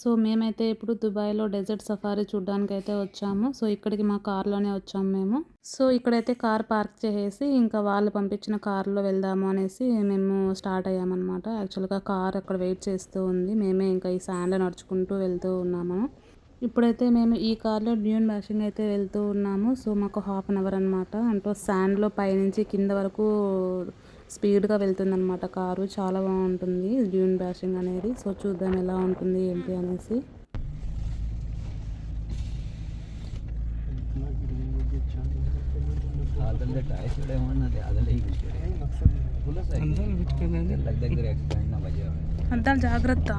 So మేమైతే ఇప్పుడు దుబాయ్‌లో డెజర్ట్ సఫారీ చూడ్డానికైతే వచ్చాము. సో ఇక్కడికి మా కార్‌లోనే వచ్చాము మేము. సో ఇక్కడైతే కార్ పార్క్ చేసేసి ఇంకా వాళ్ళు పంపించిన కార్‌లో వెళ్దాము అనేసి మేము స్టార్ట్ అయ్యామనమాట. యాక్చువల్‌గా కార్ అక్కడ వెయిట్ చేస్తూ ఉంది. మేమే ఇంకా ఈ శాండ్‌లో నడుచుకుంటూ వెళ్తూ ఉన్నాము. ఇప్పుడైతే మేము ఈ కార్‌లో డ్యూన్ బాషింగ్ అయితే వెళ్తూ ఉన్నాము. సో మాకు హాఫ్ అన్ అవర్ అనమాట. అంటే శాండ్‌లో పైనుంచి కింద వరకు స్పీడ్‌గా వెళ్తుందనమాట కారు. చాలా బాగుంటుంది డ్యూన్ బాషింగ్ అనేది. సో చూద్దాం ఎలా ఉంటుంది ఏంటి అనేసి. అద్దాలు జాగ్రత్త.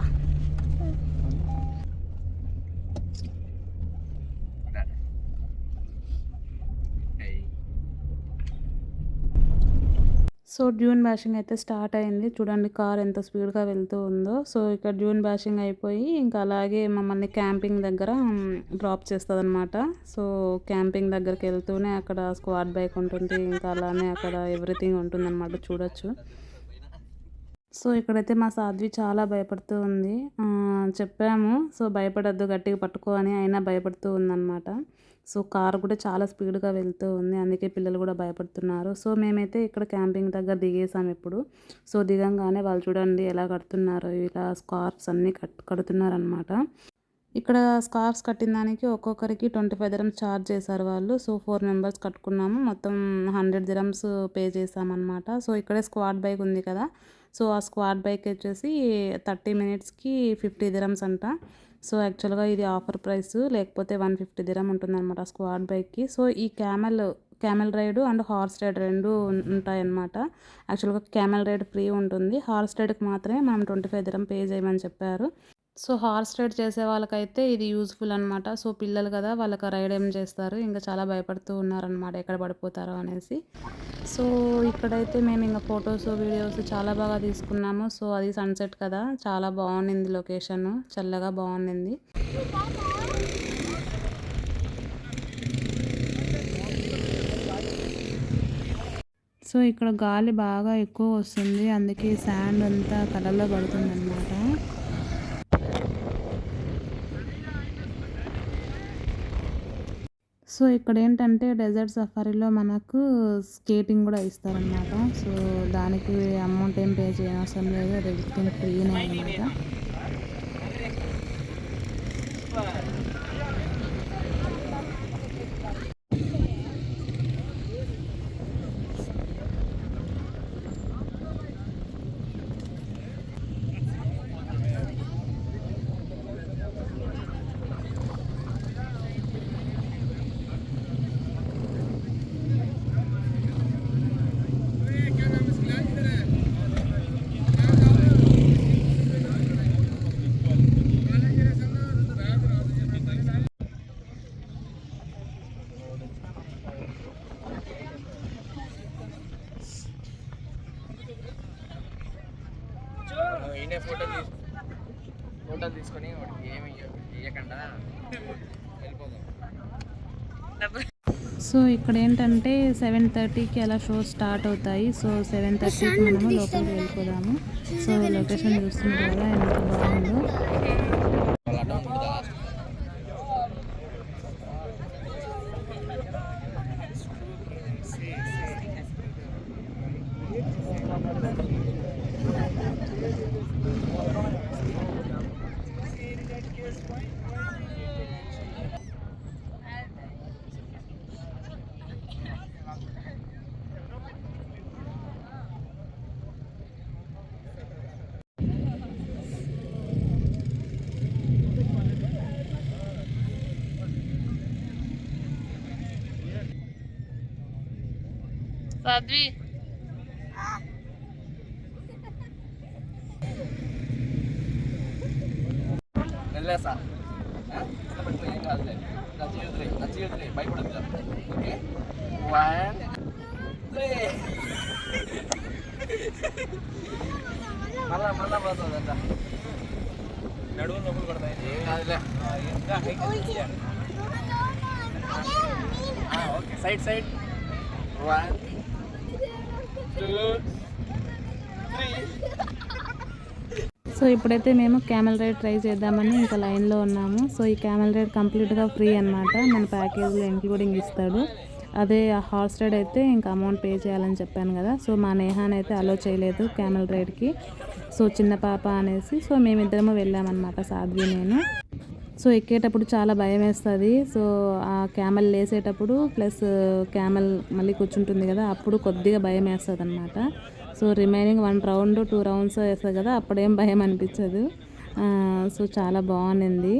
సో డ్యూన్ బాషింగ్ అయితే స్టార్ట్ అయింది. చూడండి కార్ ఎంత స్పీడ్‌గా వెళ్తూ ఉందో. సో ఇక్కడ డ్యూన్ బాషింగ్ అయిపోయి ఇంకా అలాగే మమ్మల్ని క్యాంపింగ్ దగ్గర డ్రాప్ చేస్తదనమాట. సో క్యాంపింగ్ దగ్గరికి వెళ్తూనే అక్కడ స్క్వాడ్ బైక్ ఉంటుంది. ఇంకా అలానే అక్కడ ఎవ్రీథింగ్ ఉంటుందన్నమాట చూడొచ్చు. సో ఇక్కడైతే మా సాధ్వి చాలా భయపడుతూ ఉంది. చెప్పాము సో భయపడొద్దు గట్టిగా పట్టుకో అని, అయినా భయపడుతూ ఉందన్నమాట. సో కారు కూడా చాలా స్పీడ్‌గా వెళ్తూ ఉంది. అందుకే పిల్లలు కూడా భయపడుతున్నారు. సో మేమైతే ఇక్కడ క్యాంపింగ్ దగ్గర దిగేసాం ఇప్పుడు. సో దిగంగానే వాళ్ళు చూడండి ఎలా కడుతున్నారో, ఇలా స్కార్ఫ్స్ అన్నీ కడుతున్నారనమాట. ఇక్కడ స్కార్ఫ్స్ కట్టిన దానికి ఒక్కొక్కరికి 25 dirhams ఛార్జ్ చేశారు వాళ్ళు. సో 4 మెంబర్స్ కట్టుకున్నాము. మొత్తం 100 dirhams పే చేసామన్నమాట. సో ఇక్కడే స్క్వాడ్ బైక్ ఉంది కదా. సో ఆ స్క్వాడ్ బైక్ వచ్చేసి 30 minutesకి 50 dirhams అంట. సో యాక్చువల్గా ఇది ఆఫర్ ప్రైస్, లేకపోతే 150 dirham ఉంటుందన్నమాట స్క్వాడ్ బైక్కి. సో ఈ camel ride and horse ride రెండు ఉంటాయన్నమాట. యాక్చువల్గా క్యామెల్ రైడ్ ఫ్రీ ఉంటుంది. హార్స్ రైడ్కి మాత్రమే మనం 25 dirham పే చేయమని చెప్పారు. సో హార్స్ రైడ్ చేసే వాళ్ళకైతే ఇది యూజ్ఫుల్ అనమాట. సో పిల్లలు కదా, వాళ్ళకి రైడ్ ఏం చేస్తారు, ఇంకా చాలా భయపడుతూ ఉన్నారనమాట ఎక్కడ పడిపోతారో అనేసి. సో ఇక్కడైతే మేము ఇంకా ఫొటోస్ వీడియోస్ చాలా బాగా తీసుకున్నాము. సో అది సన్సెట్ కదా, చాలా బాగుండింది లొకేషన్, చల్లగా బాగుండింది. సో ఇక్కడ గాలి బాగా ఎక్కువ వస్తుంది, అందుకే శాండ్ అంతా కళ్ళల్లో పడుతుంది అనమాట. సో ఇక్కడ ఏంటంటే డెజర్ట్ సఫారీలో మనకు స్కేటింగ్ కూడా ఇస్తారనమాట. సో దానికి అమౌంట్ ఏం పే చేయనవసరం లేదు, ఎవ్రీథింగ్ ఫ్రీనే అనమాట. ఫోటోలు తీసుకొని ఏమి ఇవ్వకుండా వెళ్ళిపోదాం. సో ఇక్కడ ఏంటంటే 7:30కి అలా షో స్టార్ట్ అవుతాయి. సో 7:30కి మనము లోపలికి వెళ్ళిపోదాము. సో లొకేషన్ చూస్తున్నారు కదా ఎంత బాగుందో. సాధ్వి వెళ్ళేసా ఏం కాదులే, నచ్చి భయపడద్దు. ఓకే 1 3 మళ్ళా పోతుందంట, నడువు నొప్పులు పడతాయి. ఏం కాదులే. Okay side 1 2 3. సో ఇప్పుడైతే మేము క్యామెల్ రైడ్ ట్రై చేద్దామని ఇంకా లైన్లో ఉన్నాము. సో ఈ క్యామెల్ రైడ్ కంప్లీట్గా ఫ్రీ అనమాట, మన ప్యాకేజ్లో ఇంక్లూడింగ్ ఇస్తాడు. అదే ఆ హార్స్ రైడ్ అయితే ఇంకా అమౌంట్ పే చేయాలని చెప్పాను కదా. సో మా నేహాని అయితే అలో చేయలేదు క్యామెల్ రైడ్కి. సో చిన్న పాప అనేసి సో మేమిద్దరము వెళ్ళామన్నమాట, సాధ్వి నేను. సో ఎక్కేటప్పుడు చాలా భయం వేస్తుంది. సో ఆ క్యామెల్ లేసేటప్పుడు ప్లస్ క్యామెల్ మళ్ళీ కూర్చుంటుంది కదా, అప్పుడు కొద్దిగా భయం వేస్తుంది అనమాట. సో రిమైనింగ్ 1 రౌండ్ 2 రౌండ్స్ వేస్తుంది కదా, అప్పుడేం భయం అనిపించదు. సో చాలా బాగుంది.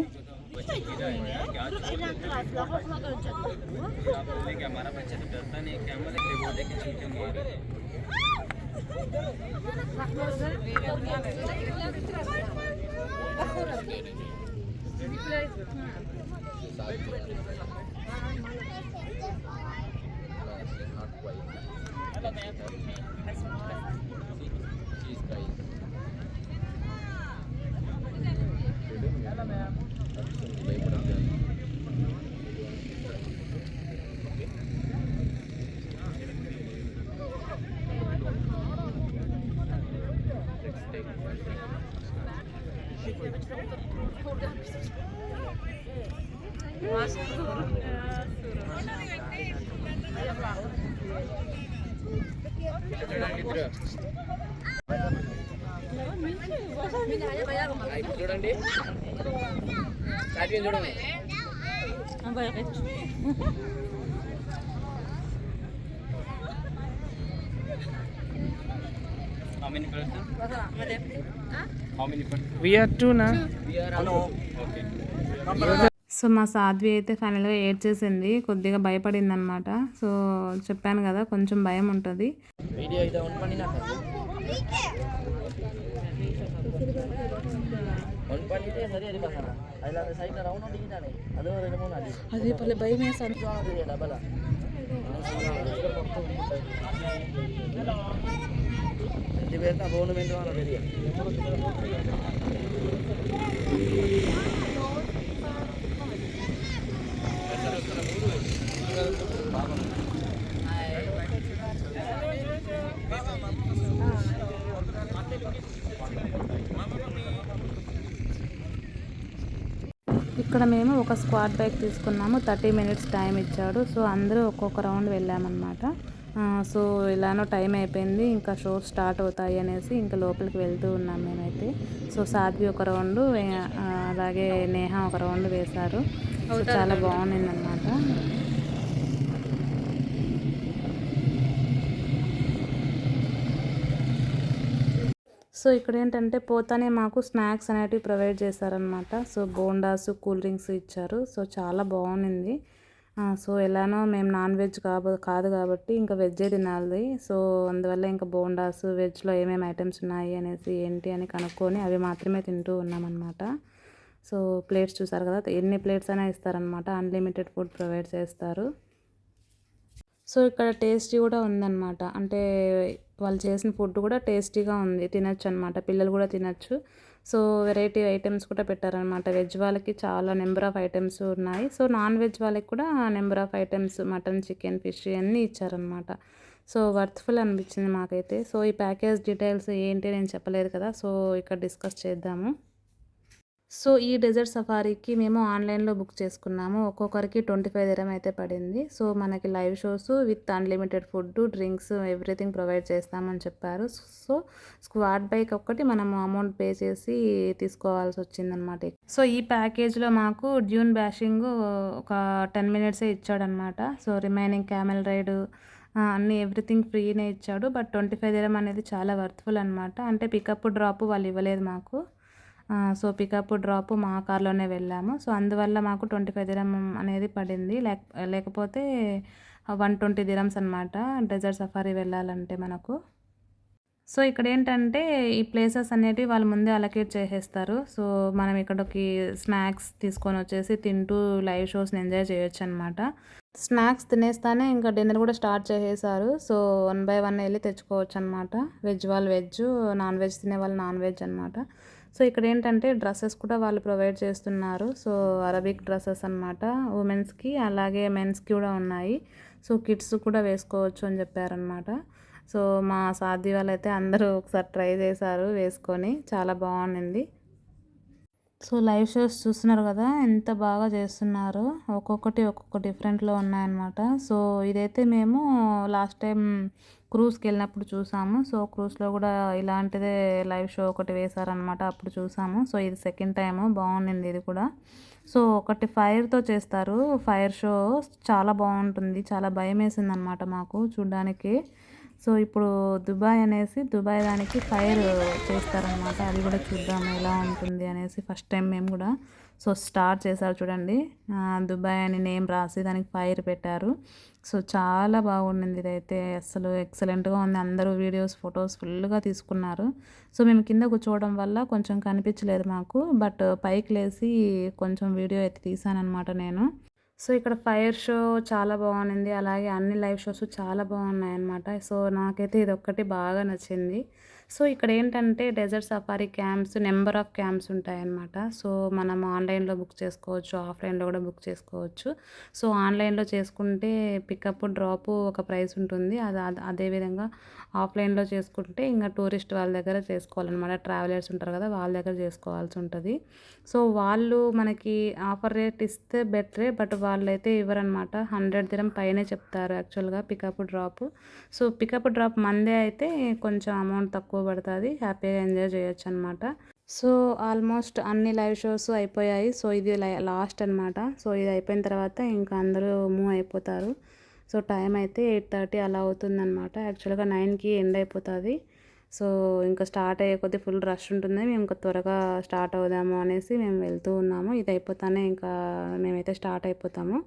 చూడండి చూడండి. How many person? How many person? We are 2 now. We are alone. Okay. So మా సాధ్వి అయితే ఫైనల్గా ఏడ్చేసింది, కొద్దిగా భయపడింది అనమాట. సో చెప్పాను కదా కొంచెం భయం ఉంటుంది. వీడియో ఇదే ఆన్ பண்ணினா ఆన్ பண்ணிட்டே சரியா இருக்காங்க. அதுல அந்த சைடுல ரவுண்ட் ஓடிக்கிட்டானே அது ஒரு 2 3 அடி அதே போல பயமே சார் டபுளா 2 பேர் தான் போகணும் என்று வர தெரியும். ఇక్కడ మేము ఒక స్క్వాడ్ బైక్ తీసుకున్నాము, 30 మినిట్స్ టైం ఇచ్చాడు. సో అందరూ ఒక్కొక్క రౌండ్ వెళ్ళామన్నమాట. సో ఇలానో టైం అయిపోయింది, ఇంకా షో స్టార్ట్ అవుతాయి అనేసి ఇంకా లోపలికి వెళ్తూ ఉన్నాం మేమైతే. సో సాధ్వి ఒక రౌండ్, అలాగే నేహా ఒక రౌండ్ వేశారు. సో చాలా బాగుంది అన్నమాట. సో ఇక్కడ ఏంటంటే పోతానే మాకు స్నాక్స్ అనేటివి ప్రొవైడ్ చేశారనమాట. సో బోండాస్, కూల్ డ్రింక్స్ ఇచ్చారు. సో చాలా బాగుంది. సో ఎలానో మేము నాన్ వెజ్ కాదు కాబట్టి ఇంకా వెజ్జే తినాలి. సో అందువల్ల ఇంకా బోండాస్, వెజ్లో ఏమేమి ఐటమ్స్ ఉన్నాయి అనేసి ఏంటి అని కనుక్కొని అవి మాత్రమే తింటూ ఉన్నామన్నమాట. సో ప్లేట్స్ చూసారు కదా, ఎన్ని ప్లేట్స్ అయినా ఇస్తారనమాట, అన్లిమిటెడ్ ఫుడ్ ప్రొవైడ్ చేస్తారు. సో ఇక్కడ టేస్టీ కూడా ఉందన్నమాట, అంటే వాళ్ళు చేసిన ఫుడ్ కూడా టేస్టీగా ఉంది, తినచ్చు అనమాట, పిల్లలు కూడా తినచ్చు. సో వెరైటీ ఐటమ్స్ కూడా పెట్టారనమాట. వెజ్ వాళ్ళకి చాలా నెంబర్ ఆఫ్ ఐటమ్స్ ఉన్నాయి. సో నాన్ వెజ్ వాళ్ళకి కూడా number of items, mutton, chicken, fish అన్నీ ఇచ్చారనమాట. సో వర్త్ఫుల్ అనిపించింది మాకైతే. సో ఈ ప్యాకేజ్ డీటెయిల్స్ ఏంటి నేను చెప్పలేదు కదా, సో ఇక్కడ డిస్కస్ చేద్దాము. సో ఈ డెజర్ట్ సఫారీకి మేము ఆన్లైన్లో బుక్ చేసుకున్నాము. ఒక్కొక్కరికి 25 dirham అయితే పడింది. సో మనకి live shows with unlimited food, drinks, everything provide చేస్తామని చెప్పారు. సో స్క్వాడ్ బైక్ ఒక్కటి మనము అమౌంట్ పే చేసి తీసుకోవాల్సి వచ్చిందనమాట. సో ఈ ప్యాకేజ్లో మాకు డ్యూన్ బ్యాషింగ్ ఒక 10 minutesే ఇచ్చాడనమాట. సో రిమైనింగ్ క్యామెల్ రైడ్ అన్నీ ఎవ్రీథింగ్ ఫ్రీనే ఇచ్చాడు. బట్ 25 dirham అనేది చాలా వర్త్ఫుల్ అనమాట. అంటే పికప్ డ్రాప్ వాళ్ళు ఇవ్వలేదు మాకు. సో పికప్ డ్రాప్ మా కార్లోనే వెళ్ళాము. సో అందువల్ల మాకు 25 dirham అనేది పడింది. లేకపోతే 120 dirhams అనమాట డెజర్ట్ సఫారీ వెళ్ళాలంటే మనకు. సో ఇక్కడ ఏంటంటే ఈ ప్లేసెస్ అనేటివి వాళ్ళు ముందే అలొకేట్ చేసేస్తారు. సో మనం ఇక్కడికి స్నాక్స్ తీసుకొని వచ్చేసి తింటూ లైవ్ షోస్ని ఎంజాయ్ చేయొచ్చు అనమాట. స్నాక్స్ తినేస్తానే ఇంకా డిన్నర్ కూడా స్టార్ట్ చేసేసారు. సో 1 by 1 వెళ్ళి తెచ్చుకోవచ్చు అనమాట. వెజ్ వాళ్ళు వెజ్, నాన్ వెజ్ తినే వాళ్ళు నాన్ వెజ్ అనమాట. సో ఇక్కడ ఏంటంటే డ్రెస్సెస్ కూడా వాళ్ళు ప్రొవైడ్ చేస్తున్నారు. సో అరబిక్ డ్రెస్సెస్ అనమాట, ఉమెన్స్కి అలాగే మెన్స్కి కూడా ఉన్నాయి. సో కిడ్స్ కూడా వేసుకోవచ్చు అని చెప్పారనమాట. సో మా సాధ్వి వాళ్ళైతే అందరూ ఒకసారి ట్రై చేశారు వేసుకొని, చాలా బాగుండింది. సో లైవ్ షోస్ చూస్తున్నారు కదా ఎంత బాగా చేస్తున్నారో, ఒక్కొక్కటి ఒక్కొక్క డిఫరెంట్‌లో ఉన్నాయన్నమాట. సో ఇదైతే మేము లాస్ట్ టైం క్రూజ్‌కి వెళ్ళినప్పుడు చూసాము. సో క్రూజ్‌లో కూడా ఇలాంటిదే లైవ్ షో ఒకటి వేశారనమాట. అప్పుడు చూసాము. సో ఇది సెకండ్ టైము, బాగుండింది ఇది కూడా. సో ఒకటి ఫైర్‌తో చేస్తారు. ఫైర్ షో చాలా బాగుంటుంది. చాలా భయమేసిందనమాట మాకు చూడ్డానికి. సో ఇప్పుడు దుబాయ్ అనేసి దుబాయ్ దానికి ఫైర్ చేస్తారనమాట. అది కూడా చూద్దాం ఎలా ఉంటుంది అనేసి ఫస్ట్ టైం మేము కూడా. సో స్టార్ట్ చేశారు చూడండి, దుబాయ్ అని నేమ్ రాసి దానికి ఫైర్ పెట్టారు. సో చాలా బాగుండింది ఇదైతే, అసలు ఎక్సలెంట్గా ఉంది. అందరూ వీడియోస్ ఫొటోస్ ఫుల్గా తీసుకున్నారు. సో మేము కింద కూర్చోవడం వల్ల కొంచెం కనిపించలేదు మాకు, బట్ పైకి లేసి కొంచెం వీడియో అయితే తీసానమాట నేను. సో ఇక్కడ ఫైర్ షో చాలా బాగుంది. అలాగే అన్ని లైవ్ షోస్ చాలా బాగున్నాయన్నమాట. సో నాకైతే ఇదొక్కటి బాగా నచ్చింది. సో ఇక్కడ ఏంటంటే desert safari camps number of camps ఉంటాయన్నమాట. సో మనం ఆన్లైన్లో బుక్ చేసుకోవచ్చు, ఆఫ్లైన్లో కూడా బుక్ చేసుకోవచ్చు. సో ఆన్లైన్లో చేసుకుంటే పికప్ డ్రాప్ ఒక ప్రైస్ ఉంటుంది. అదేవిధంగా ఆఫ్లైన్లో చేసుకుంటే ఇంకా టూరిస్ట్ వాళ్ళ దగ్గర చేసుకోవాలన్నమాట. ట్రావెలర్స్ ఉంటారు కదా, వాళ్ళ దగ్గర చేసుకోవాల్సి ఉంటుంది. సో వాళ్ళు మనకి ఆఫర్ రేట్ ఇస్తే బెటరే, బట్ వాళ్ళైతే ఇవ్వరనమాట. 100 దిరం పైనే చెప్తారు యాక్చువల్గా pickup drop. So pickup drop మందే అయితే కొంచెం అమౌంట్ తక్కువ పడుతుంది, హ్యాపీగా ఎంజాయ్ చేయొచ్చు అనమాట. సో ఆల్మోస్ట్ అన్ని లైవ్ షోస్ అయిపోయాయి. సో ఇది లాస్ట్ అనమాట. సో ఇది అయిపోయిన తర్వాత ఇంకా అందరూ మూవ్ అయిపోతారు. సో టైం అయితే 8:30 అలా అవుతుందన్నమాట. యాక్చువల్గా 9కి ఎండ్ అయిపోతుంది. సో ఇంకా స్టార్ట్ అయ్యే కొద్దీ ఫుల్ రష్ ఉంటుంది. మేము ఇంకా త్వరగా స్టార్ట్ అవుదాము అనేసి మేము వెళ్తూ ఉన్నాము. ఇది అయిపోతానే ఇంకా మేమైతే స్టార్ట్ అయిపోతాము.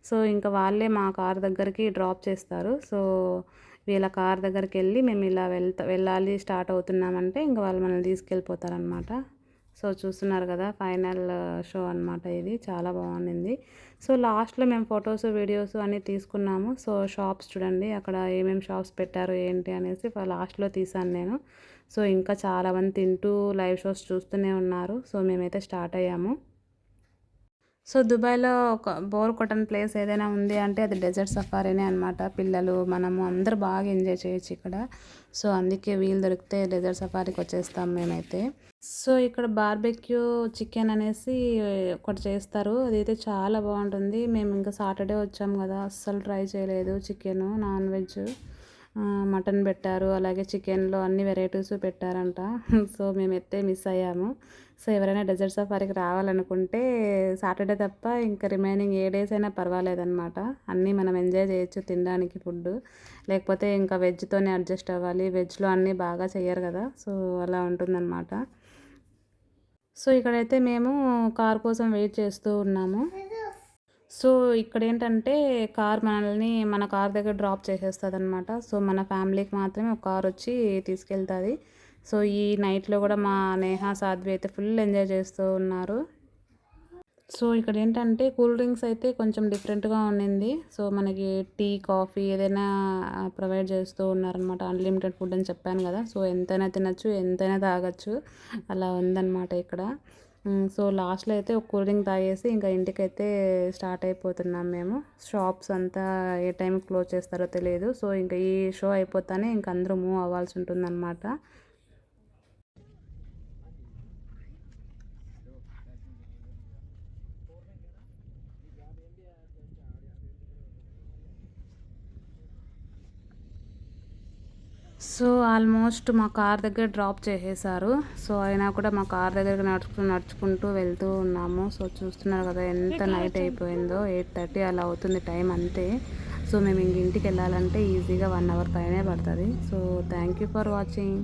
సో ఇంకా వాళ్ళే మా కార్ దగ్గరికి డ్రాప్ చేస్తారు. సో వీళ్ళ కార్ దగ్గరికి వెళ్ళి మేము ఇలా వెళ్ళాలి స్టార్ట్ అవుతున్నామంటే ఇంకా వాళ్ళు మనల్ని తీసుకెళ్ళిపోతారనమాట. సో చూస్తున్నారు కదా ఫైనల్ షో అనమాట. ఇది చాలా బాగుండింది. సో లాస్ట్లో మేము ఫొటోస్ వీడియోస్ అన్నీ తీసుకున్నాము. సో షాప్స్ చూడండి అక్కడ ఏమేమి షాప్స్ పెట్టారు ఏంటి అనేసి లాస్ట్లో తీసాను నేను. సో ఇంకా చాలామంది తింటూ లైవ్ షోస్ చూస్తూనే ఉన్నారు. సో మేమైతే స్టార్ట్ అయ్యాము. సో దుబాయ్లో ఒక బోర్ కొట్టని ప్లేస్ ఏదైనా ఉంది అంటే అది డెజర్ట్ సఫారీనే అనమాట. పిల్లలు మనము అందరూ బాగా ఎంజాయ్ చేయొచ్చు ఇక్కడ. సో అందుకే వీలు దొరికితే డెజర్ట్ సఫారీకి వచ్చేస్తాం మేమైతే. సో ఇక్కడ బార్బెక్యూ చికెన్ అనేసి ఒకటి చేస్తారు, అదైతే చాలా బాగుంటుంది. మేము ఇంకా సాటర్డే వచ్చాము కదా, అస్సలు ట్రై చేయలేదు చికెను. నాన్ వెజ్ మటన్ పెట్టారు, అలాగే చికెన్లో అన్ని వెరైటీస్ పెట్టారంట. సో మేమైతే మిస్ అయ్యాము. సో ఎవరైనా డెజర్ట్ సఫారీకి రావాలనుకుంటే సాటర్డే తప్ప ఇంకా రిమైనింగ్ ఏ డేస్ అయినా పర్వాలేదన్నమాట. అన్నీ మనం ఎంజాయ్ చేయొచ్చు తినడానికి ఫుడ్. లేకపోతే ఇంకా వెజ్తోనే అడ్జస్ట్ అవ్వాలి, వెజ్లో అన్నీ బాగా చెయ్యరు కదా, సో అలా ఉంటుందన్నమాట. సో ఇక్కడైతే మేము కార్ కోసం వెయిట్ చేస్తూ ఉన్నాము. సో ఇక్కడ ఏంటంటే మనల్ని మన కార్ దగ్గర డ్రాప్ చేసేస్తుంది అనమాట. సో మన ఫ్యామిలీకి మాత్రమే ఒక కార్ వచ్చి తీసుకెళ్తుంది. సో ఈ నైట్లో కూడా మా నేహ సాధ్వి అయితే ఫుల్ ఎంజాయ్ చేస్తూ ఉన్నారు. సో ఇక్కడ ఏంటంటే కూల్ డ్రింక్స్ అయితే కొంచెం డిఫరెంట్గా ఉండింది. సో మనకి టీ కాఫీ ఏదైనా ప్రొవైడ్ చేస్తూ ఉన్నారనమాట. అన్లిమిటెడ్ ఫుడ్ అని చెప్పాను కదా, సో ఎంతైనా తినచ్చు, ఎంతైనా తాగొచ్చు, అలా ఉందన్నమాట ఇక్కడ. సో లాస్ట్లో అయితే ఒక కూల్ డ్రింక్ తాగేసి ఇంకా ఇంటికైతే స్టార్ట్ అయిపోతున్నాం మేము. షాప్స్ అంతా ఏ టైం క్లోజ్ చేస్తారో తెలియదు. సో ఇంకా ఈ షో అయిపోతానే ఇంక అందరూ మూవ్ అవ్వాల్సి ఉంటుందన్నమాట. సో ఆల్మోస్ట్ మా కార్ దగ్గర డ్రాప్ చేసేసారు. సో అయినా కూడా మా కార్ దగ్గరికి నడుచుకుంటూ వెళ్తూ ఉన్నాము. సో చూస్తున్నారు కదా ఎంత నైట్ అయిపోయిందో, 8:30 అలా అవుతుంది టైం అంతే. సో మేము ఇంటికి వెళ్ళాలంటే ఈజీగా 1 అవర్ పైనే పడుతుంది. So thank you for watching.